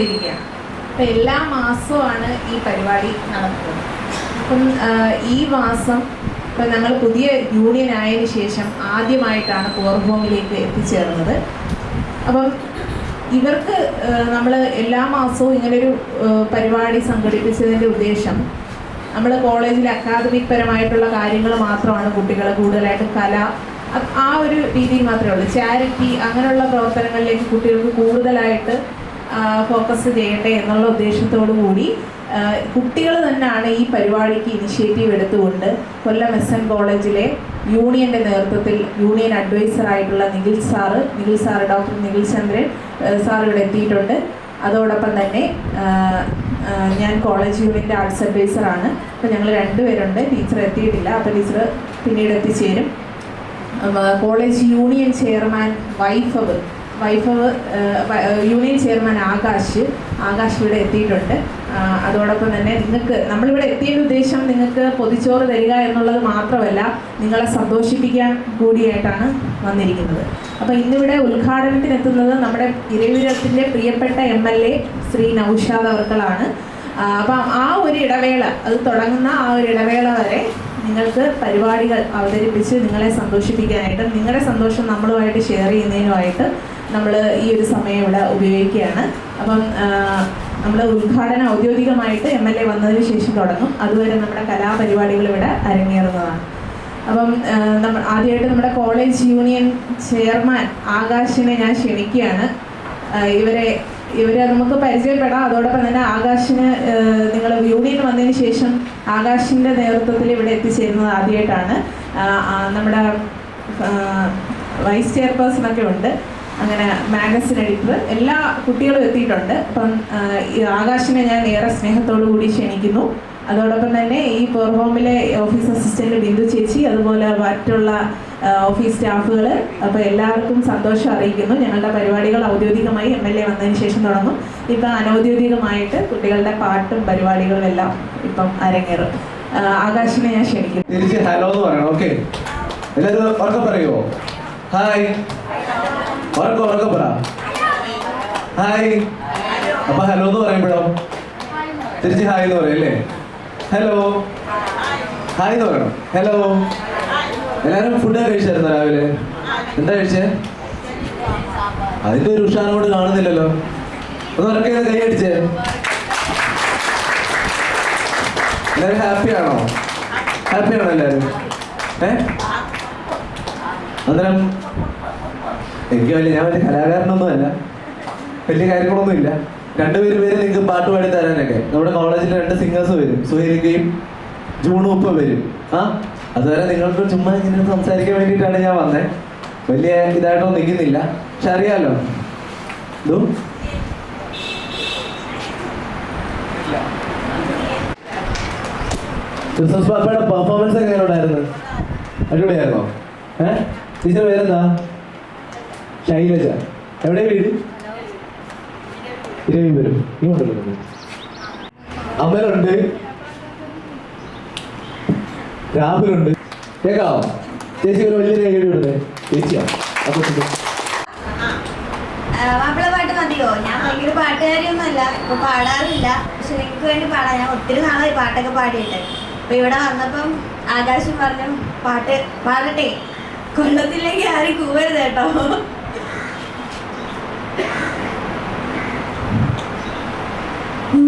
നടന്നുകൊണ്ടിരിക്കുകയാണ്. അപ്പം എല്ലാ മാസവുമാണ് ഈ പരിപാടി നടക്കുന്നത്. അപ്പം ഈ മാസം ഇപ്പം ഞങ്ങൾ പുതിയ യൂണിയൻ ആയതിനു ശേഷം ആദ്യമായിട്ടാണ് പവർ ഹോമിലേക്ക് എത്തിച്ചേർന്നത്. അപ്പം ഇവർക്ക് നമ്മൾ എല്ലാ മാസവും ഇങ്ങനൊരു പരിപാടി സംഘടിപ്പിച്ചതിൻ്റെ ഉദ്ദേശം നമ്മൾ കോളേജിൽ അക്കാദമിക് പരമായിട്ടുള്ള കാര്യങ്ങൾ മാത്രമാണ് കുട്ടികൾ കൂടുതലായിട്ട് കല ആ ഒരു രീതിയിൽ മാത്രമേ ഉള്ളൂ. ചാരിറ്റി അങ്ങനെയുള്ള പ്രവർത്തനങ്ങളിലേക്ക് കുട്ടികൾക്ക് കൂടുതലായിട്ട് ഫോക്കസ് ചെയ്യട്ടെ എന്നുള്ള ഉദ്ദേശത്തോടു കൂടി കുട്ടികൾ തന്നെയാണ് ഈ പരിപാടിക്ക് ഇനിഷ്യേറ്റീവ് എടുത്തുകൊണ്ട് കൊല്ലം SN കോളേജിലെ യൂണിയൻ്റെ നേതൃത്വത്തിൽ യൂണിയൻ അഡ്വൈസറായിട്ടുള്ള Nikhil sir doctor Nikhil Chandran sir ഇവിടെ എത്തിയിട്ടുണ്ട്. അതോടൊപ്പം തന്നെ ഞാൻ കോളേജ് യൂണിയൻ്റെ ആർട്സ് അഡ്വൈസറാണ്. അപ്പോൾ ഞങ്ങൾ 2 പേരുണ്ട്. ടീച്ചർ എത്തിയിട്ടില്ല, അപ്പോൾ ടീച്ചർ പിന്നീട് എത്തിച്ചേരും. College union chairman Vaibhav union chairman Akash ഇവിടെ എത്തിയിട്ടുണ്ട്. അതോടൊപ്പം തന്നെ നമ്മളിവിടെ എത്തിയതിൻ്റെ ഉദ്ദേശം നിങ്ങൾക്ക് പൊതിച്ചോറ് തരിക എന്നുള്ളത് മാത്രമല്ല, നിങ്ങളെ സന്തോഷിപ്പിക്കാൻ കൂടിയായിട്ടാണ് വന്നിരിക്കുന്നത്. അപ്പോൾ ഇന്നിവിടെ ഉദ്ഘാടനത്തിനെത്തുന്നത് നമ്മുടെ ഇരവിപുരത്തിൻ്റെ പ്രിയപ്പെട്ട MLA ശ്രീ നൗഷാദ് അവർക്കളാണ്. അപ്പം ആ ഒരു ഇടവേള, അത് തുടങ്ങുന്ന ആ ഒരു ഇടവേള വരെ നിങ്ങൾക്ക് പരിപാടികൾ അവതരിപ്പിച്ച് നിങ്ങളെ സന്തോഷിപ്പിക്കാനായിട്ട്, നിങ്ങളുടെ സന്തോഷം നമ്മളുമായിട്ട് ഷെയർ ചെയ്യുന്നതിനുമായിട്ട് നമ്മൾ ഈ ഒരു സമയം ഇവിടെ ഉപയോഗിക്കുകയാണ്. അപ്പം നമ്മൾ ഉദ്ഘാടനം ഔദ്യോഗികമായിട്ട് MLA വന്നതിന് ശേഷം തുടങ്ങും. അതുവരെ നമ്മുടെ കലാപരിപാടികൾ ഇവിടെ അരങ്ങേറുന്നതാണ്. അപ്പം ആദ്യമായിട്ട് നമ്മുടെ കോളേജ് യൂണിയൻ ചെയർമാൻ ആകാശിനെ ഞാൻ ക്ഷണിക്കുകയാണ്. ഇവരെ നമുക്ക് പരിചയപ്പെടാം. അതോടൊപ്പം തന്നെ ആകാശിന് നിങ്ങൾ യൂണിയൻ വന്നതിന് ശേഷം ആകാശിൻ്റെ നേതൃത്വത്തിൽ ഇവിടെ എത്തിച്ചേരുന്നത് ആദ്യമായിട്ടാണ്. നമ്മുടെ വൈസ് ചെയർപേഴ്സണൊക്കെ ഉണ്ട്, അങ്ങനെ മാഗസിൻ എഡിറ്റർ, എല്ലാ കുട്ടികളും എത്തിയിട്ടുണ്ട്. അപ്പം ആകാശിനെ ഞാൻ ഏറെ സ്നേഹത്തോടു കൂടി ക്ഷണിക്കുന്നു. അതോടൊപ്പം തന്നെ ഈ പവർ ഹോമിലെ ഓഫീസ് അസിസ്റ്റന്റ് ബിന്ദു ചേച്ചി, അതുപോലെ മറ്റുള്ള ഓഫീസ് സ്റ്റാഫുകൾ, അപ്പോൾ എല്ലാവർക്കും സന്തോഷം അറിയിക്കുന്നു. ഞങ്ങളുടെ പരിപാടികൾ ഔദ്യോഗികമായി MLA വന്നതിന് ശേഷം തുടങ്ങും. ഇപ്പം അനൗദ്യോഗികമായിട്ട് കുട്ടികളുടെ പാട്ടും പരിപാടികളും എല്ലാം ഇപ്പം അരങ്ങേറും. ആകാശിനെ ഞാൻ ക്ഷണിക്കുന്നു. തിരിച്ച് ഹലോ എന്ന് പറയണം. ഓക്കെ, എല്ലാവരും ഉറക്കെ പറയുമോ? ഹായ്, ഉറക്കെ പറ ഹായ്. അപ്പൊ ഹലോ എന്ന് പറയുമ്പോഴോ തിരിച്ച് ഹായ് എന്ന് പറയും അല്ലേ? ഹലോ, ഹായ് എന്ന് പറയണം. ഹലോ. എല്ലാവരും ഫുഡൊക്കെ കഴിച്ചായിരുന്നോ രാവിലെ? എന്താ കഴിച്ചേ? അതിന്റെ ഒരു ഉഷാരം കൊണ്ട് കാണുന്നില്ലല്ലോ. ഒന്ന് ഉറക്കെ കൈ അടിച്ചേ. എല്ലാവരും ഹാപ്പിയാണോ? ഹാപ്പിയാണോ എല്ലാവരും? അന്നേരം എനിക്ക് ഞാൻ വലിയ കലാകാരനൊന്നുമല്ല, വലിയ കാര്യങ്ങളൊന്നും ഇല്ല. 2 പേര് നിങ്ങൾക്ക് പാട്ട് പാടി തരാനൊക്കെ നമ്മുടെ കോളേജിൽ 2 സിംഗേഴ്സ് വരും, സുഹേലിക്കയും ജൂണും ഇപ്പം വരും. അതുവരെ നിങ്ങൾക്ക് ചുമ്മാ ഇങ്ങനെ സംസാരിക്കാൻ വേണ്ടിയിട്ടാണ് ഞാൻ വന്നത്. വലിയ ഇതായിട്ടൊന്നും നിൽക്കുന്നില്ല, പക്ഷെ അറിയാലോ. ക്രിസ്മസ് പാപ്പയുടെ പെർഫോമൻസ് ഒക്കെ എങ്ങനെയുണ്ടായിരുന്നു? അടിപൊളിയായിരുന്നോ? ടീച്ചർ പേരെന്താ? ശൈലജ. എവിടെ വീട്? ഇരവിപുരം. ഇങ്ങോട്ടല്ലോ. അമലുണ്ട്, രാഹുലുണ്ട്. കേൾക്കാവോ? ചേച്ചി ഒരു വലിയ കൈ വിടുന്നത് ചേച്ചിയാ. മാപ്പിള പാട്ട് മതിയോ? ഞാൻ ഭയങ്കര പാട്ടുകാരിയൊന്നുമല്ല, ഇപ്പൊ പാടാറില്ല. പക്ഷെ എനിക്ക് വേണ്ടി പാടാം. ഞാൻ ഒത്തിരി നാളായി പാട്ടൊക്കെ പാടിയിട്ട്. അപ്പൊ ഇവിടെ വന്നപ്പം ആകാശം പറഞ്ഞു പാട്ട് പാടട്ടെ, കൊല്ലത്തിലേക്ക് ആരും കൂവരുത് കേട്ടോ.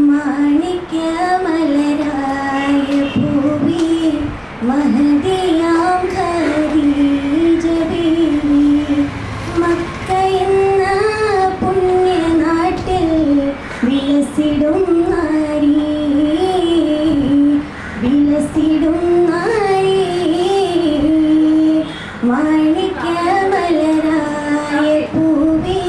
മാണിക്യമലരായ ഭൂവി മഹദിയാം ഖദീജ ബീവി, മക്ക എന്ന പുണ്യനാട്ടിൽ വിലസിടും നാരി, വിലസിടും നാരി. മാണിക്യമലരായ ഭൂവി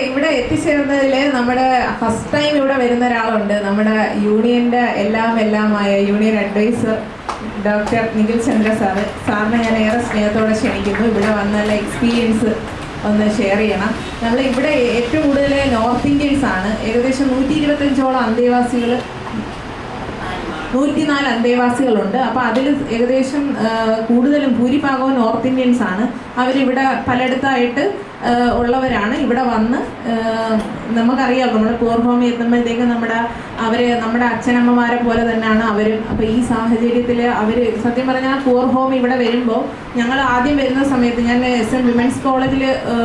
ഇവിടെ എത്തിച്ചേർന്നതിൽ നമ്മുടെ ഫസ്റ്റ് ടൈം ഇവിടെ വരുന്ന ഒരാളുണ്ട്. നമ്മുടെ യൂണിയൻ്റെ എല്ലാമായ union adviser doctor Nikhil Chandra സാറിനെ ഞാൻ ഏറെ സ്നേഹത്തോടെ ക്ഷണിക്കുന്നു. ഇവിടെ വന്നുള്ള എക്സ്പീരിയൻസ് ഒന്ന് ഷെയർ ചെയ്യണം. നമ്മൾ ഇവിടെ ഏറ്റവും കൂടുതൽ നോർത്ത് ഇന്ത്യൻസ് ആണ്. ഏകദേശം 125ഓളം അന്തേവാസികൾ, 104 അന്തേവാസികളുണ്ട്. അപ്പോൾ അതിൽ ഏകദേശം കൂടുതലും ഭൂരിഭാഗവും നോർത്ത് ഇന്ത്യൻസ് ആണ്. അവരിവിടെ പലയിടത്തായിട്ട് ഉള്ളവരാണ്. ഇവിടെ വന്ന് നമുക്കറിയാം, നമ്മുടെ പൂർ ഹോമിൽ എത്തുമ്പോഴത്തേക്കും നമ്മുടെ അച്ഛനമ്മമാരെ പോലെ തന്നെയാണ് അവരും. അപ്പോൾ ഈ സാഹചര്യത്തിൽ അവർ സത്യം പറഞ്ഞാൽ പൂർ ഹോം ഇവിടെ വരുമ്പോൾ, ഞങ്ങൾ ആദ്യം വരുന്ന സമയത്ത് ഞാൻ SM വിമൻസ് കോളേജിൽ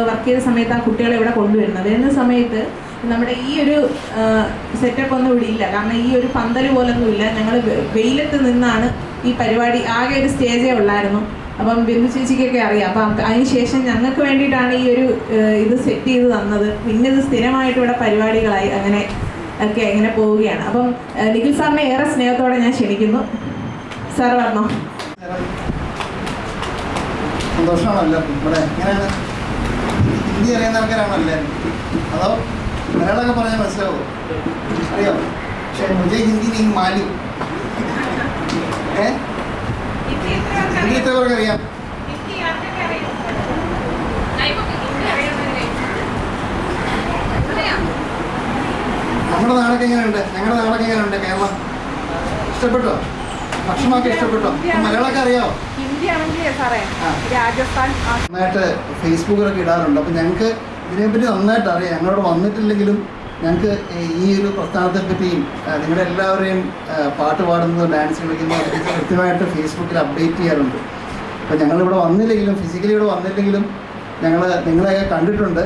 വർക്ക് ചെയ്ത സമയത്ത് ആ കുട്ടികളെ ഇവിടെ വരുന്ന സമയത്ത് നമ്മുടെ ഈ ഒരു സെറ്റപ്പ് ഒന്നും ഇവിടെ ഇല്ല. കാരണം ഈ ഒരു പന്തൽ പോലൊന്നും ഇല്ല. ഞങ്ങൾ വെയിലത്ത് നിന്നാണ് ഈ പരിപാടി, ആകെ ഒരു സ്റ്റേജേ ഉള്ളായിരുന്നു. അപ്പം ബിന്ദു ചേച്ചിക്കൊക്കെ അറിയാം. അപ്പം അതിന് ശേഷം ഞങ്ങൾക്ക് വേണ്ടിയിട്ടാണ് ഈ ഒരു ഇത് സെറ്റ് ചെയ്ത് തന്നത്. പിന്നെ ഇത് സ്ഥിരമായിട്ട് ഇവിടെ പരിപാടികളായി അങ്ങനെ പോവുകയാണ്. അപ്പം നിഖിൽ സാറിനെ ഏറെ സ്നേഹത്തോടെ ഞാൻ ക്ഷണിക്കുന്നു. സാർ വന്നോ. സന്തോഷമാണല്ലോ. ഇവിടെ എങ്ങനെയാണ് ഹിന്ദി അറിയുന്ന ആൾക്കാരാണോ എല്ലാവരും? അതോ മലയാളമൊക്കെ പറഞ്ഞാൽ മനസ്സിലാവോ? അറിയാം. പക്ഷേ മുझे ഹിന്ദി നീ മാലി ഹിന്ദി എത്ര പേർക്ക് അറിയാം? നമ്മുടെ നാടൊക്കെ എങ്ങനെയുണ്ട്? ഞങ്ങളുടെ നാടൊക്കെ എങ്ങനെയുണ്ട്? കേരളം ഇഷ്ടപ്പെട്ടോ? ഭക്ഷണമൊക്കെ ഇഷ്ടപ്പെട്ടോ? മലയാളമൊക്കെ അറിയാമോ? നന്നായിട്ട് ഫേസ്ബുക്കിലൊക്കെ ഇടാറുണ്ട്. അപ്പം ഞങ്ങൾക്ക് ഇതിനെപ്പറ്റി നന്നായിട്ട് അറിയാം. ഞങ്ങളോട് വന്നിട്ടില്ലെങ്കിലും ഞങ്ങൾക്ക് ഈ ഒരു പ്രസ്ഥാനത്തെപ്പറ്റിയും നിങ്ങളുടെ എല്ലാവരെയും പാട്ട് പാടുന്നതും ഡാൻസ് കളിക്കുന്നതും കൃത്യമായിട്ട് ഫേസ്ബുക്കിൽ അപ്ഡേറ്റ് ചെയ്യാറുണ്ട്. അപ്പോൾ ഞങ്ങളിവിടെ വന്നില്ലെങ്കിലും, ഫിസിക്കലി ഇവിടെ വന്നില്ലെങ്കിലും നിങ്ങളെയൊക്കെ കണ്ടിട്ടുണ്ട്,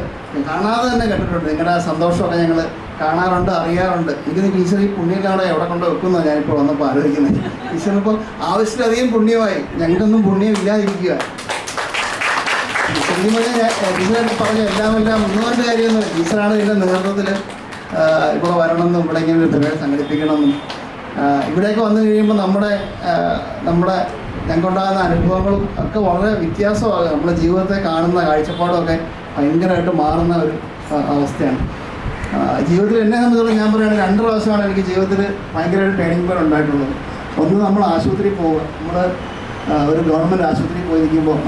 കാണാതെ തന്നെ കണ്ടിട്ടുണ്ട്. നിങ്ങളുടെ സന്തോഷമൊക്കെ ഞങ്ങൾ കാണാറുണ്ട്, അറിയാറുണ്ട്. എനിക്ക് ടീച്ചർ ഈ പുണ്യക്കാടെ എവിടെ കൊണ്ട് വെക്കുന്നോ ഞാനിപ്പോൾ വന്നപ്പോൾ ആലോചിക്കുന്നത്. ടീച്ചറിനിപ്പോൾ ആവശ്യത്തിലധികം പുണ്യമായി, ഞങ്ങൾക്കൊന്നും പുണ്യം ഇല്ലാതിരിക്കുക. ശരിക്കും പറഞ്ഞാൽ ടീച്ചർ പറഞ്ഞ എല്ലാം ഒന്നുകൊണ്ട് കാര്യമൊന്നുമില്ല. ടീച്ചറാണ് ഇതിൻ്റെ നേതൃത്വത്തിൽ ഇവിടെ വരണമെന്നും ഇവിടെ ഇങ്ങനെ ഒരു പരിപാടി സംഘടിപ്പിക്കണമെന്നും ഇവിടെയൊക്കെ വന്നു കഴിയുമ്പോൾ നമ്മുടെ ഞങ്ങൾക്കുണ്ടാകുന്ന അനുഭവങ്ങളും ഒക്കെ വളരെ വ്യത്യാസമാകും. നമ്മുടെ ജീവിതത്തെ കാണുന്ന കാഴ്ചപ്പാടും ഒക്കെ ഭയങ്കരമായിട്ട് മാറുന്ന ഒരു അവസ്ഥയാണ്. ജീവിതത്തിൽ എന്നെ സംബന്ധിച്ചിടത്തോളം ഞാൻ പറയുകയാണെങ്കിൽ 2 പ്രാവശ്യമാണ് എനിക്ക് ജീവിതത്തിൽ ഭയങ്കരമായിട്ട് ടേണിംഗ് പോയിന്റ് ഉണ്ടായിട്ടുള്ളത്. ഒന്ന്, നമ്മൾ ആശുപത്രിയിൽ പോവുക. നമ്മൾ ഒരു ഗവൺമെൻറ് ആശുപത്രിയിൽ പോയി നിൽക്കുമ്പോൾ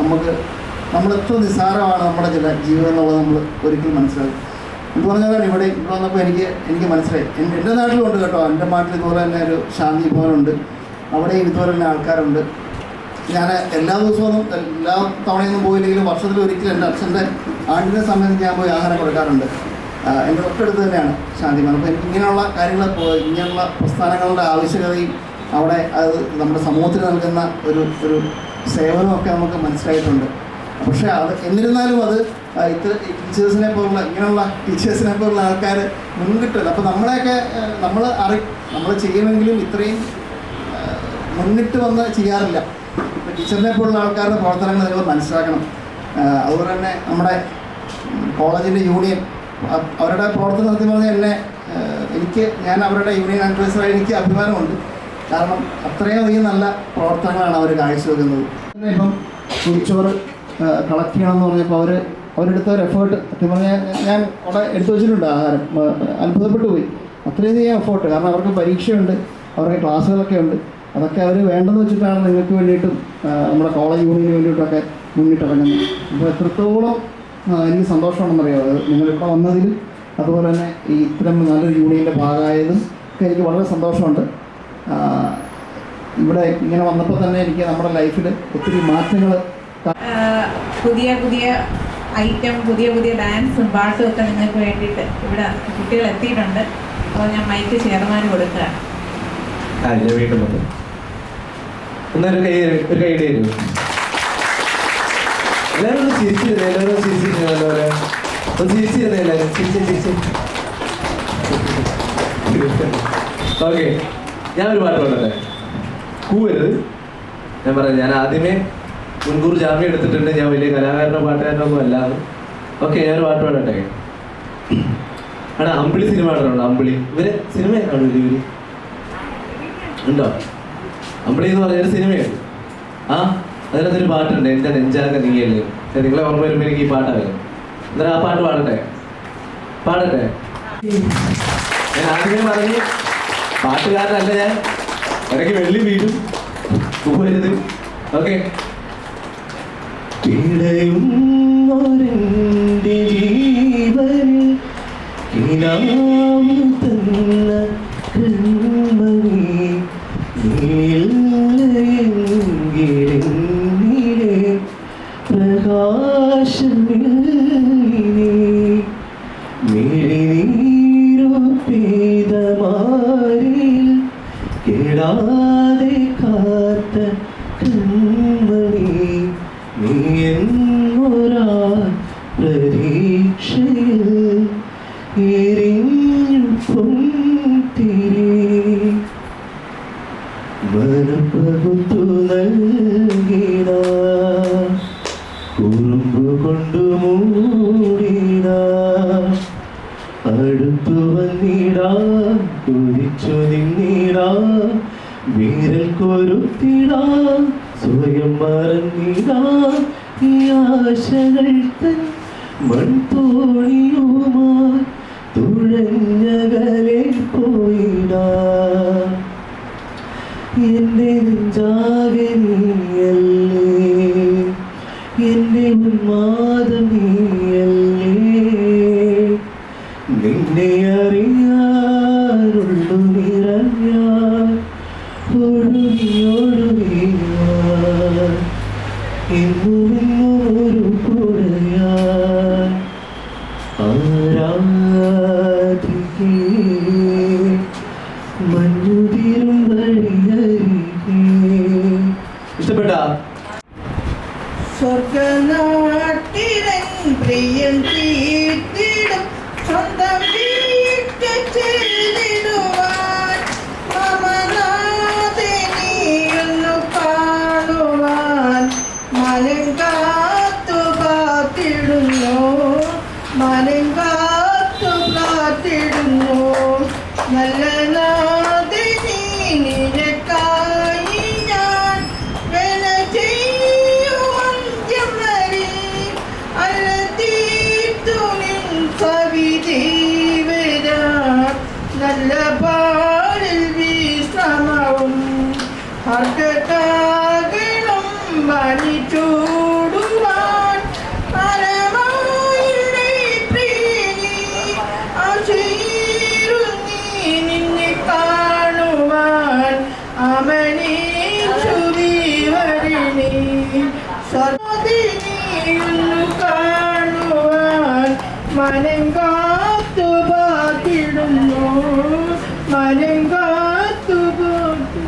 നമ്മൾ എത്ര നിസ്സാരമാണ് നമ്മുടെ ജീവിതം എന്നുള്ളത് നമ്മൾ ഒരിക്കലും മനസ്സിലാക്കും. എന്ന് പറഞ്ഞാൽ ഇവിടെ വന്നപ്പോൾ എനിക്ക് മനസ്സിലായി. എൻ്റെ നാട്ടിലുണ്ട് കേട്ടോ. എൻ്റെ നാട്ടിൽ ഇതുപോലെ തന്നെ ഒരു ശാന്തി ഭവനുണ്ട്. അവിടെയും ഇതുപോലെ തന്നെ ആൾക്കാരുണ്ട്. ഞാൻ എല്ലാ ദിവസവും എല്ലാ തവണയൊന്നും പോയില്ലെങ്കിലും വർഷത്തിൽ ഒരിക്കലും എൻ്റെ അച്ഛൻ്റെ ആണ്ടിനെ സമയത്ത് ഞാൻ പോയി ആഹാരം കൊടുക്കാറുണ്ട്. എൻ്റെ തൊട്ടടുത്ത് തന്നെയാണ് ശാന്തി ഭവൻ. അപ്പോൾ എനിക്ക് ഇങ്ങനെയുള്ള കാര്യങ്ങൾ, ഇങ്ങനെയുള്ള പ്രസ്ഥാനങ്ങളുടെ ആവശ്യകതയും അവിടെ അത് നമ്മുടെ സമൂഹത്തിന് നൽകുന്ന ഒരു സേവനമൊക്കെ നമുക്ക് മനസ്സിലായിട്ടുണ്ട്. പക്ഷേ എന്നിരുന്നാലും അത് ടീച്ചേഴ്സിനെ പോലുള്ള ഇങ്ങനെയുള്ള ടീച്ചേഴ്സിനെ പോലുള്ള ആൾക്കാർ മുൻകിട്ടില്ല. അപ്പോൾ നമ്മളെയൊക്കെ നമ്മൾ ചെയ്യുമെങ്കിലും ഇത്രയും മുന്നിട്ട് വന്ന് ചെയ്യാറില്ല. ഇപ്പോൾ ടീച്ചറിനെ പോലുള്ള ആൾക്കാരുടെ പ്രവർത്തനങ്ങൾ നിങ്ങൾ മനസ്സിലാക്കണം. അതുപോലെ തന്നെ നമ്മുടെ കോളേജിൻ്റെ യൂണിയൻ അവരുടെ പ്രവർത്തനം സത്യം പറഞ്ഞാൽ ഞാൻ അവരുടെ യൂണിയൻ അഡ്വൈസറായി എനിക്ക് അഭിമാനമുണ്ട്. കാരണം അത്രയും നല്ല പ്രവർത്തനങ്ങളാണ് അവർ കാഴ്ചവെക്കുന്നത്. ഇപ്പം കുടിച്ചോറ് കളക്ട് ചെയ്യണമെന്ന് പറഞ്ഞപ്പോൾ അവരെടുത്ത ഒരു എഫേർട്ട് സത്യം പറഞ്ഞാൽ ഞാൻ അവിടെ എടുത്തു വെച്ചിട്ടുണ്ട് ആഹാരം. അത്ഭുതപ്പെട്ടു പോയി. അത്രയും എഫേർട്ട്. കാരണം അവർക്ക് പരീക്ഷയുണ്ട്, അവർക്ക് ക്ലാസ്സുകളൊക്കെ ഉണ്ട്. അതൊക്കെ അവർ വേണ്ടെന്ന് വെച്ചിട്ടാണ് നിങ്ങൾക്ക് വേണ്ടിയിട്ടും നമ്മുടെ കോളേജ് യൂണിയന് വേണ്ടിയിട്ടൊക്കെ മുന്നിട്ടിറങ്ങുന്നത്. അപ്പോൾ എത്രത്തോളം എനിക്ക് സന്തോഷമാണെന്നറിയാമോ നിങ്ങളിവിടെ വന്നതിൽ. അതുപോലെ തന്നെ ഈ ഇത്തരം നല്ലൊരു യൂണിയൻ്റെ ഭാഗമായതും ഒക്കെ എനിക്ക് വളരെ സന്തോഷമുണ്ട്. ഇവിടെ ഇങ്ങനെ വന്നപ്പോൾ തന്നെ എനിക്ക് നമ്മുടെ ലൈഫിൽ ഒത്തിരി മാറ്റങ്ങൾ, പുതിയ ഐറ്റം, പുതിയ ഡാൻസും പാട്ടും ഒക്കെ നിങ്ങൾക്ക് വേണ്ടിയിട്ട് ഇവിടെ കുട്ടികൾ എത്തിയിട്ടുണ്ട്. അപ്പോൾ ഞാൻ മൈക്ക് ചെയർമാന് കൊടുക്കുകയാണ്. വീട്ടിൽ ഒരു കൈ തരൂ. എല്ലാവരും ഒന്ന് ചിരിച്ചിരുന്നേ. എല്ലാവരും ചിരിച്ചിരുന്നേ. എല്ലാവരും ചിരിച്ച്. ഓക്കെ, ഞാനൊരു പാട്ട് പാടട്ടെ. കൂവരുത്. ഞാൻ പറയാം, ഞാൻ ആദ്യമേ മുൻകൂർ ജാമ്യം എടുത്തിട്ടുണ്ട്. ഞാൻ വലിയ കലാകാരനോ പാട്ടുകാരനോ ഒന്നും അല്ലാതെ. ഓക്കെ, ഞാനൊരു പാട്ട് പാടട്ടെ. അമ്പിളി സിനിമ കാണുന്നുണ്ടോ? അമ്പിളി ഇവര് സിനിമ കാണൂല? ഇവര് ഉണ്ടോ? അമ്പിളി എന്ന് പറഞ്ഞൊരു സിനിമയുണ്ട്. അതിനകത്തൊരു പാട്ടുണ്ട്, എൻ്റെ നെഞ്ചാക നീയല്ലേ. നിങ്ങളെ ഓർമ്മ വരുമ്പോൾ എനിക്ക് ഈ പാട്ടാണ് വരും. എന്നാലും ആ പാട്ട് പാടട്ടെ. പാടട്ടെ. ഞാൻ ആദ്യമേ പറഞ്ഞു പാട്ടുകാരനല്ല ഞാൻ, ഇടയ്ക്ക് വെള്ളി വീഴും, പോകരുത്. ഓക്കെ. പിടയുന്നൊരെൻ്റെ ജീവനിൽ കിനാവ് തന്ന കൺമണി നീലെങ്കിലെന്നിലെ പ്രകാശമില്ലേ മിഴിനീരു പെയ്ത മാറിൽ കെടാതെ കാത്ത കൺമണി നീ എന്നൊരാ പ്രതീക്ഷയിൽ എരിഞ്ഞു പൊന്തിരി മനപ്പകുത്തു നൽകിട കുറുമ്പ് കൊണ്ടു മൂടിട അടുത്തു വന്നിടാ കുതിച്ചു നിന്നിടാ വീരൽ കൊരുത്തിടാ സ്വയം മറന്നിടാ ഈ ആശകൾ തൻ മൺതോണിയുമായി തുഴഞ്ഞകലെ പോയിടാ എൻ്റെ നെഞ്ചാകെ നീയല്ലേ എൻ്റെ ഉന്മാദം നീയല്ലേ നിന്നെ അറിയാറുള്ളു നിറഞ്ഞാൽ ഒഴുകിയൊഴുകിയാൽ എന്നുമെന്നും ഒരു പുഴയാൽ ആരാധിക്കേ മഞ്ഞുതിരും വഴിയരികേ. ഇഷ്ടപ്പെട്ട സ്വർഗനാട്ടിലൻ പ്രിയം തീർത്തിടും സ്വന്തം വീട്ടു ചേർന്നിടുവാൻ മമനാഥനെയൊന്നു കാണുവാൻ മനം കാത്തു കാത്തിടുന്നു, മനം കാത്തു കാത്തിടുന്നു. നല്ല നാഥനെ നിനക്കായി ഞാൻ വേല ചെയ്യുമന്ത്യം വരെ അല്ല തീർത്തു നിൻ സവിധീവര നല്ല പാടിൽ വിശ്രമവും ഹർഗതാകണം മണിച്ചൂടുവാൻ പരമായിടെ പ്രീതി ആശയിരുന്നീ നിന്നെ കാണുവാൻ അമനീ ചുരിവരിണി സതിനിയൊന്നു കാണുവാൻ മനം കാത്തു പാത്തിടുന്നു, മനം കാത്തു പാത്തി.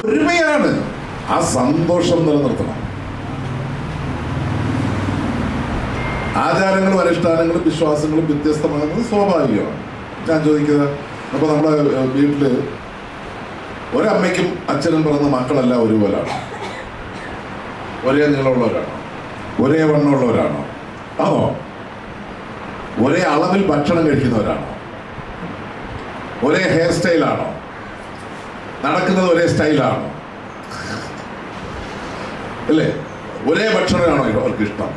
ഒരുമയാണ്. ആ സന്തോഷം നിലനിർത്തണം. ആചാരങ്ങളും അനുഷ്ഠാനങ്ങളും വിശ്വാസങ്ങളും വ്യത്യസ്തമാകുന്നത് സ്വാഭാവികമാണ്. ഞാൻ ചോദിക്കുന്നത്, അപ്പോൾ നമ്മുടെ വീട്ടില് ഒരമ്മയ്ക്കും അച്ഛനും പിറന്ന മക്കളെല്ലാം ഒരുപോലാണ്? ഒരേ നീളമുള്ളവരാണോ? ഒരേ വണ്ണമുള്ളവരാണോ? ആണോ? ഒരേ അളവിൽ ഭക്ഷണം കഴിക്കുന്നവരാണോ? ഒരേ ഹെയർ സ്റ്റൈലാണോ? നടക്കുന്നത് ഒരേ സ്റ്റൈലാണോ? അല്ലേ? ഒരേ ഭക്ഷണമാണോ അവർക്ക് ഇഷ്ടം?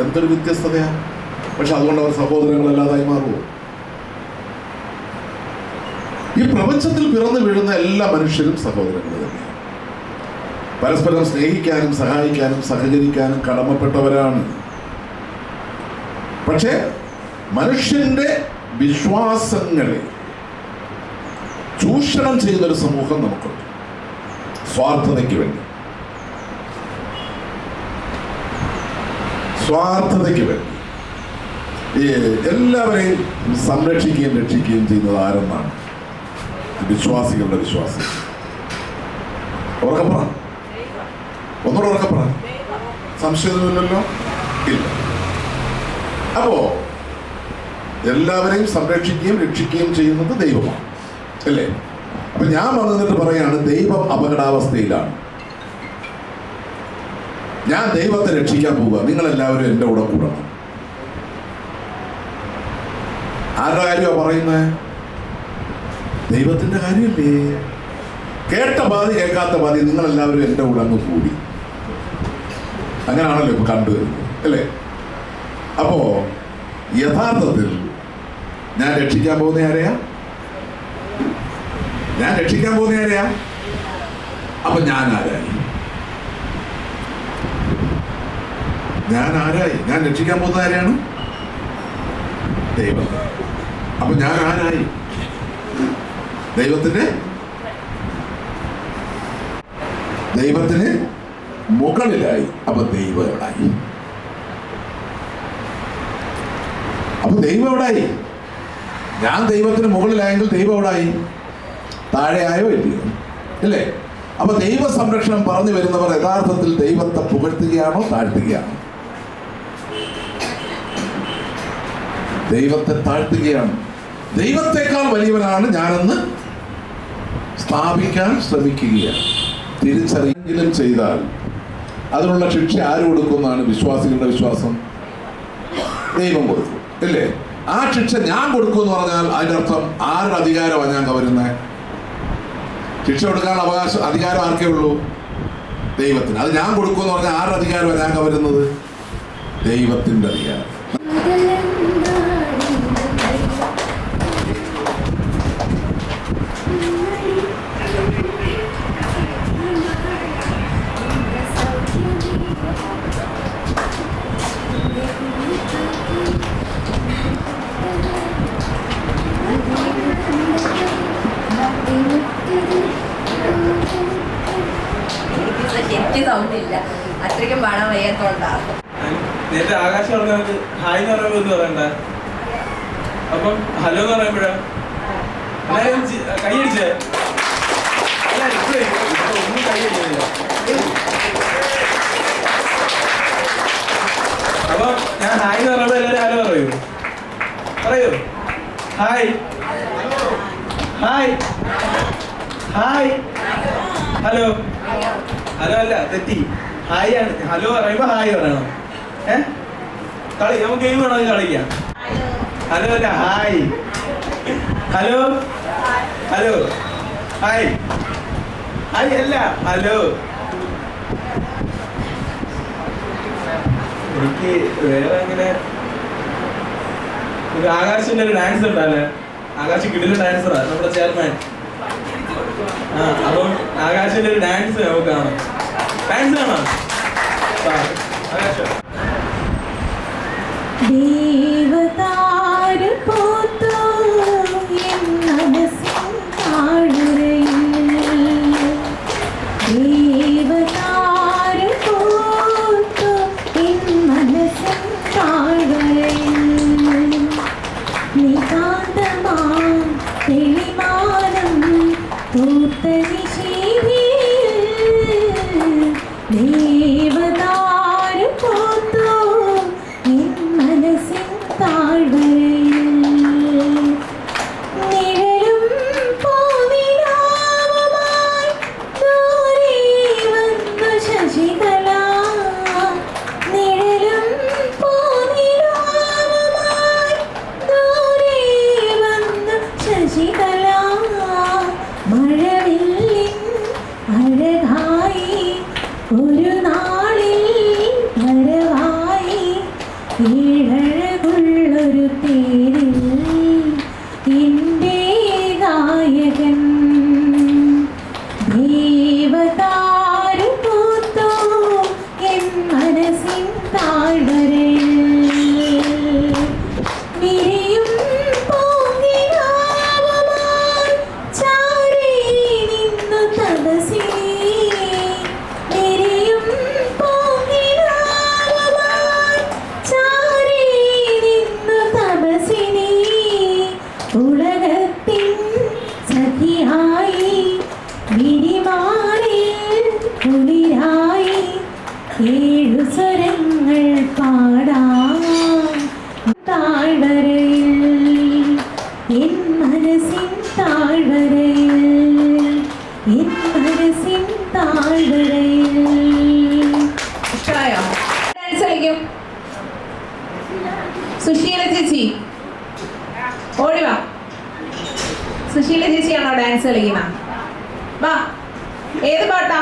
എന്തൊരു വ്യത്യസ്തതയാണ്. പക്ഷെ അതുകൊണ്ട് അവർ സഹോദരങ്ങളല്ലാതായി മാറുമോ? ഈ പ്രപഞ്ചത്തിൽ പിറന്നു വീഴുന്ന എല്ലാ മനുഷ്യരും സഹോദരങ്ങൾ തന്നെയാണ്. പരസ്പരം സ്നേഹിക്കാനും സഹായിക്കാനും സഹകരിക്കാനും കടമപ്പെട്ടവരാണ്. പക്ഷേ മനുഷ്യന്റെ വിശ്വാസങ്ങളെ ചൂഷണം ചെയ്യുന്നൊരു സമൂഹം നമുക്കുണ്ട്, സ്വാർത്ഥതയ്ക്ക് വേണ്ടി. സ്വാർത്ഥതയ്ക്ക് വേണ്ടി ഈ എല്ലാവരെയും സംരക്ഷിക്കുകയും രക്ഷിക്കുകയും ചെയ്യുന്നത് ആരെന്നാണ്? വിശ്വാസികളുടെ വിശ്വാസം. ഉറക്കപ്പറ, ഒന്നുകൂടെ ഉറക്കപ്പറ. സംശയമൊന്നുമില്ലല്ലോ? ഇല്ല. അപ്പോ എല്ലാവരെയും സംരക്ഷിക്കുകയും രക്ഷിക്കുകയും ചെയ്യുന്നത് ദൈവമാണ്, അല്ലേ? അപ്പൊ ഞാൻ വന്നിട്ട് പറയാണ്, ദൈവം അപകടാവസ്ഥയിലാണ്. ഞാൻ ദൈവത്തെ രക്ഷിക്കാൻ പോവുക, നിങ്ങളെല്ലാവരും എൻ്റെ കൂടെ കൂടണം. ആരുടെ കാര്യമാണ് പറയുന്നത്? ദൈവത്തിന്റെ കാര്യമല്ലേ? കേട്ട പാതി കേൾക്കാത്ത പാതി നിങ്ങളെല്ലാവരും എൻ്റെ കൂടെ അങ്ങ് കൂടി. അങ്ങനെയാണല്ലോ ഇപ്പൊ കണ്ടുവരുന്നത്, അല്ലേ? അപ്പോ യഥാർത്ഥത്തിൽ ഞാൻ രക്ഷിക്കാൻ പോകുന്ന ആരെയാ? ഞാൻ രക്ഷിക്കാൻ പോകുന്ന ആരെയാ? അപ്പൊ ഞാൻ ആരായി? ഞാൻ ആരായി? ഞാൻ രക്ഷിക്കാൻ പോകുന്ന ആരെയാണ്? ദൈവം. അപ്പൊ ഞാൻ ആരായി? ദൈവത്തിന് മുകളിലായി. അപ്പൊ ദൈവം എവിടായി? അപ്പൊ ദൈവം എവിടായി? ഞാൻ ദൈവത്തിന് മുകളിലായെങ്കിൽ ദൈവം എവിടായി? താഴെയായോ ഇല്ലയോ? അല്ലേ? അപ്പൊ ദൈവ സംരക്ഷണം പറഞ്ഞു വരുന്നവർ യഥാർത്ഥത്തിൽ ദൈവത്തെ പുകഴ്ത്തുകയാണോ താഴ്ത്തുകയാണോ? ദൈവത്തെ താഴ്ത്തുകയാണ്. ദൈവത്തെക്കാൾ വലിയവനാണ് ഞാനെന്ന് സ്ഥാപിക്കാൻ ശ്രമിക്കുകയാണ്. തിരിച്ചറിയെങ്കിലും ചെയ്താൽ അതിനുള്ള ശിക്ഷ ആര് കൊടുക്കുമെന്നാണ് വിശ്വാസികളുടെ വിശ്വാസം? ദൈവം കൊടുക്കും, അല്ലേ? ആ ശിക്ഷ ഞാൻ കൊടുക്കുമെന്ന് പറഞ്ഞാൽ അതിൻ്റെ അർത്ഥം ആരുടെ അധികാരമാണ് ഞാൻ കവരുന്നത്? ശിക്ഷ കൊടുക്കാനുള്ള അധികാരം ആർക്കേ ഉള്ളൂ? ദൈവത്തിന്. അത് ഞാൻ കൊടുക്കുമെന്ന് പറഞ്ഞാൽ ആരുടെ അധികാരമാണ് ഞാൻ കവരുന്നത്? ദൈവത്തിൻ്റെ അധികാരം. എനിക്ക് സൗണ്ടില്ല, അത്രയ്ക്കും പാടാൻ വയ്യാത്തോണ്ടാണ്. നേരത്തെ ആകാശം പറഞ്ഞത് ഹായ് എന്ന് പറയുമ്പോൾ എന്ന് പറയണ്ട. അപ്പം ഹലോ എന്ന് പറയുമ്പോഴാ എല്ലാവരും കൈയടിച്ചേ. ഒന്നും കൈയടിക്കുന്നില്ല. അപ്പം ഞാൻ ഹായ് എന്ന് പറയുമ്പോൾ എല്ലാവരും ഹലോ പറയൂ. Hi hi hi. Hello hello അല്ല, തെറ്റി. ഹായ് ആണ്. ഹലോ പറയുമ്പോ ഹായ് പറയണം. കളി നമുക്ക് ഗെയിം വേണമെങ്കിൽ കളിക്കാം. ഹലോ അല്ല, hi. Hello hello hi. Hi അല്ല, ഹലോ. എനിക്ക് വേറെ അങ്ങനെ ഒരു ആകാശിന്റെ ഒരു ഡാൻസ് ഉണ്ടല്ലേ. ആകാശ് കിടില ഡാൻസറാ, നമ്മുടെ ചെയർമാൻ. അപ്പം ആകാശിന്റെ ഒരു ഡാൻസ് നമുക്ക് കാണാം. ഡാൻസ് കാണാം. ആകാശം. ദേവതാരു പോത്തോ എൻ മനസ്സിൻ താഴ്വരയിൽ, ദേവതാരു പോത്തോ എൻ മനസ്സിൻ താഴ്വരയിൽ, നിതാന്തമാം തെളിമാനം പൂത്ത നിശീതിയിൽ, ദേവതാരു പോത്തോ എൻ മനസ്സിൻ താഴ്വരയിൽ, നിഴലും പൂനിലാവുമായി ദൂരെ വന്നു ശശികല, നിഴലും പൂനിലാവുമായി ദൂരെ വന്നു ശശികല, മഴവില്ലിൻ അഴകായി ഒരു നാളിൽ വരവായി, ഏഴഴകുള്ളൊരു തേരിൽ എൻ്റെ ഗായകൻ, ദേവതാരു പൂത്തോ എൻ മനസ്സിൻ താഴ്വരയിൽ, വിരിയും പൂങ്കിനാവുമായി ചാരി നിന്നു തപസിനി, വിരിയും പൂങ്കിനാവുമായി ചാരി നിന്നു തപസിനി, ഉലകത്തിൻ സഖിയായി വിരിമാറിൽ കുളിരായി, ഏഴു സ്വരങ്ങൾ പാടാം താഴ്വരയിൽ, എൻ മനസ്സിൻ താഴ്വരയിൽ, എൻ മനസ്സിൻ താഴ്വരയിൽ. ഇഷ്ടമായോ? ഡാൻസ് കളിക്കും സുശീല ചേച്ചി. സുശീല ചേച്ചിയാണോ ഡാൻസ് കളിക്കുന്ന? വാ, ഏത് പാട്ടാ?